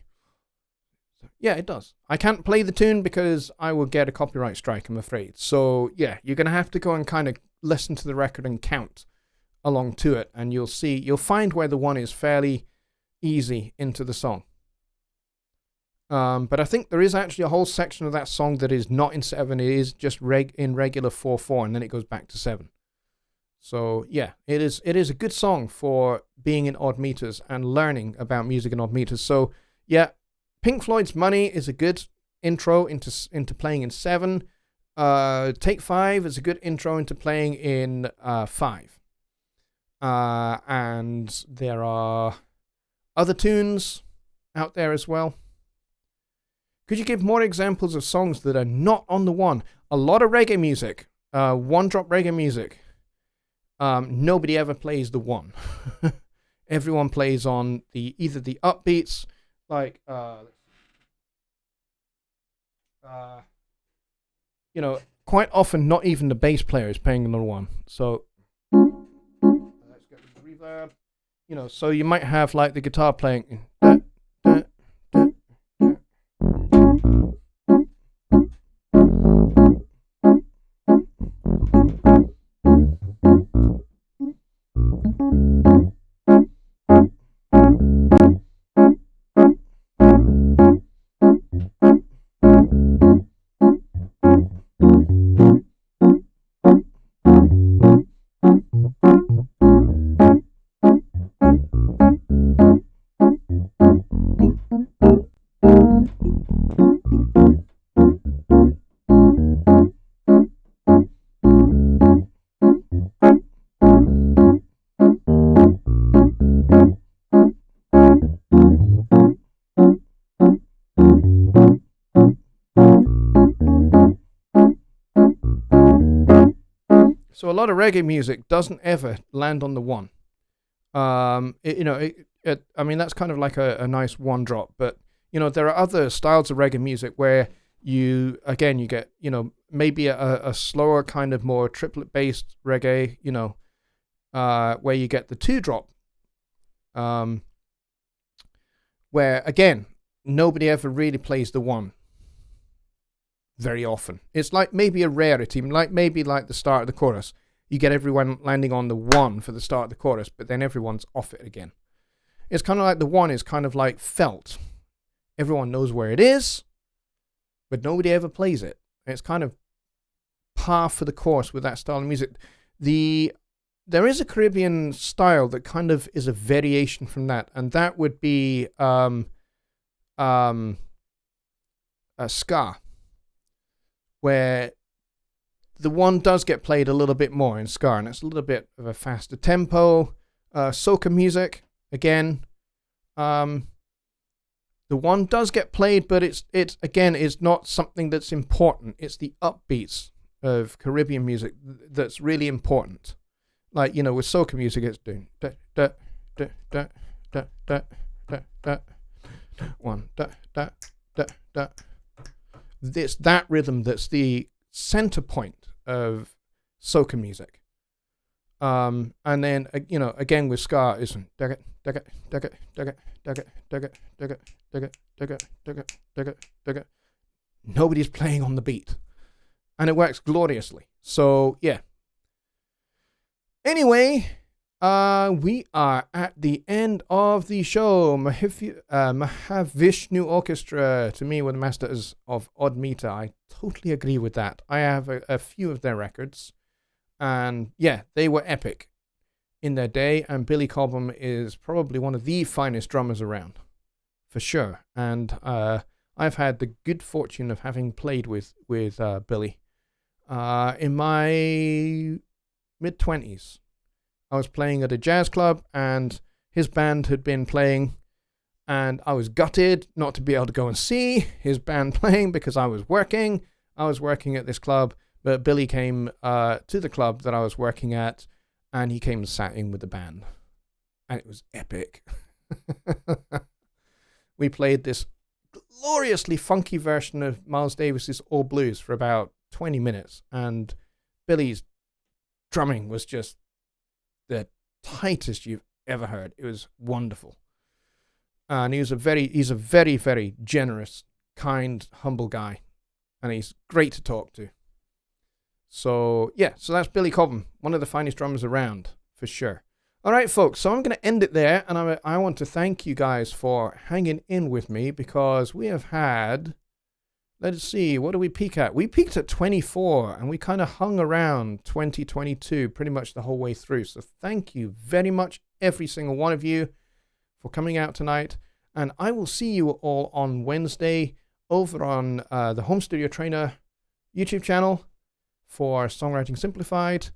Yeah, it does. I can't play the tune because I will get a copyright strike, I'm afraid. So yeah, you're gonna have to go and kind of listen to the record and count along to it, and you'll find where the 1 is fairly easy into the song. But I think there is actually a whole section of that song that is not in 7. It is just in regular 4/4, and then it goes back to 7. So yeah, it is a good song for being in odd meters and learning about music in odd meters. So yeah, Pink Floyd's Money is a good intro into playing in 7. Take 5 is a good intro into playing in 5. And there are other tunes out there as well. Could you give more examples of songs that are not on the 1? A lot of reggae music, one-drop reggae music. Nobody ever plays the 1. Everyone plays on either the upbeats, like you know, quite often not even the bass player is playing on the 1. So let's get the reverb. You know, so you might have like the guitar playing. So a lot of reggae music doesn't ever land on the one. I mean, that's kind of like a nice one drop. But, there are other styles of reggae music where you get, maybe a slower kind of more triplet-based reggae, where you get the two drop. Where, again, nobody ever really plays the one very often. It's like maybe a rarity, maybe like the start of the chorus. You get everyone landing on the one for the start of the chorus, but then everyone's off it again. It's kind of like the one is kind of like felt. Everyone knows where it is, but nobody ever plays it. It's kind of par for the course with that style of music. There is a Caribbean style that kind of is a variation from that, and that would be a ska, where the one does get played a little bit more in ska, and it's a little bit of a faster tempo. Soca music, again, the one does get played, but it's not something that's important. It's the upbeats of Caribbean music that's really important. Like, with soca music, it's doing da da da da da da da da one da da da da. It's that rhythm that's the center point of soca music. And then again with ska, isn't da da da da da da da da da da. Nobody's playing on the beat, and it works gloriously. So yeah. Anyway, we are at the end of the show. Mahavishnu Orchestra, to me, were the masters of odd meter. I totally agree with that. I have a few of their records, and yeah, they were epic in their day, and Billy Cobham is probably one of the finest drummers around, for sure. And I've had the good fortune of having played with Billy in my mid-20s. I was playing at a jazz club, and his band had been playing, and I was gutted not to be able to go and see his band playing because I was working. I was working at this club, but Billy came to the club that I was working at, and he came and sat in with the band, and it was epic. We played this gloriously funky version of Miles Davis's All Blues for about 20 minutes, and Billy's drumming was just the tightest you've ever heard. It was wonderful. And he's a very, very generous, kind, humble guy. And he's great to talk to. So, yeah, so that's Billy Cobham, one of the finest drummers around, for sure. All right, folks, so I'm going to end it there. And I want to thank you guys for hanging in with me, because we have had, let's see, what do we peak at? We peaked at 24, and we kind of hung around 2022 pretty much the whole way through. So thank you very much, every single one of you, for coming out tonight. And I will see you all on Wednesday over on the Home Studio Trainer YouTube channel for Songwriting Simplified.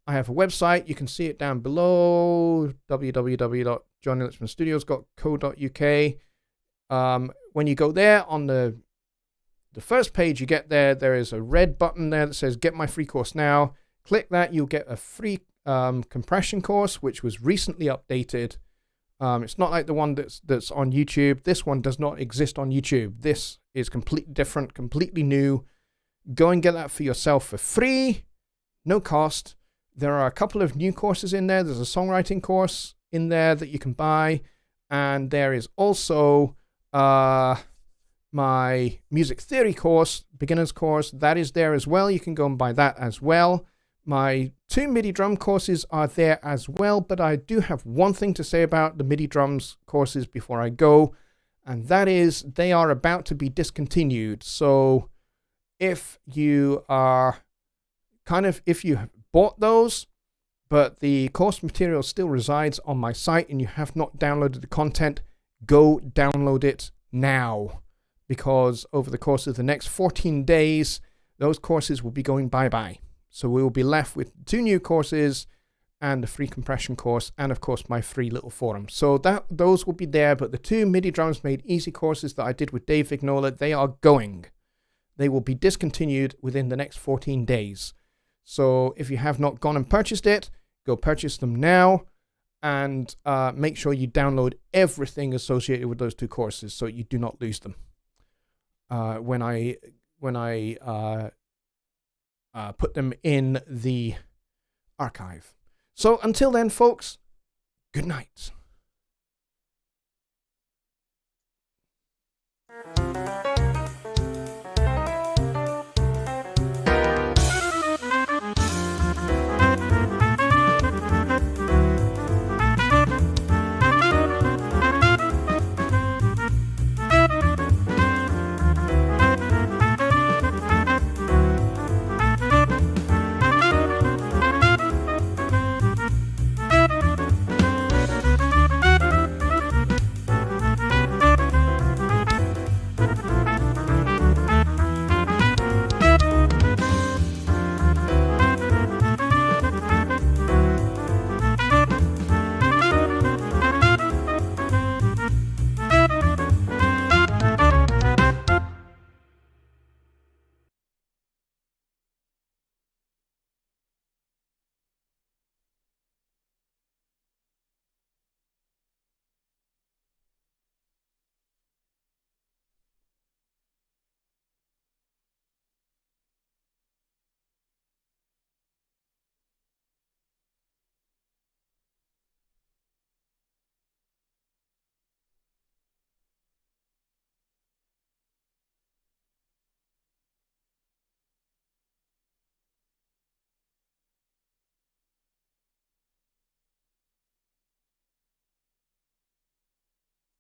I have a website. You can see it down below, www.johnnylipshamstudios.co.uk. When you go there, on the first page you get there is a red button there that says Get My Free Course Now. Click that, you'll get a free compression course, which was recently updated. It's not like the one that's on YouTube. This one does not exist on YouTube. This is completely different, completely new. Go and get that for yourself for free, no cost. There are a couple of new courses in there. There's a songwriting course in there that you can buy. And there is also my music theory course, beginner's course. That is there as well. You can go and buy that as well. My 2 MIDI drum courses are there as well. But I do have one thing to say about the MIDI drums courses before I go. And that is they are about to be discontinued. So if you are if you have bought those, but the course material still resides on my site and you have not downloaded the content, go download it now, because over the course of the next 14 days, those courses will be going bye-bye. So we will be left with 2 new courses and a free compression course, and of course my free little forum. So those will be there, but the 2 MIDI Drums Made Easy courses that I did with Dave Vignola, they are going. They will be discontinued within the next 14 days. So if you have not gone and purchased it, go purchase them now, and make sure you download everything associated with those 2 courses so you do not lose them when I put them in the archive. So until then, folks, good night.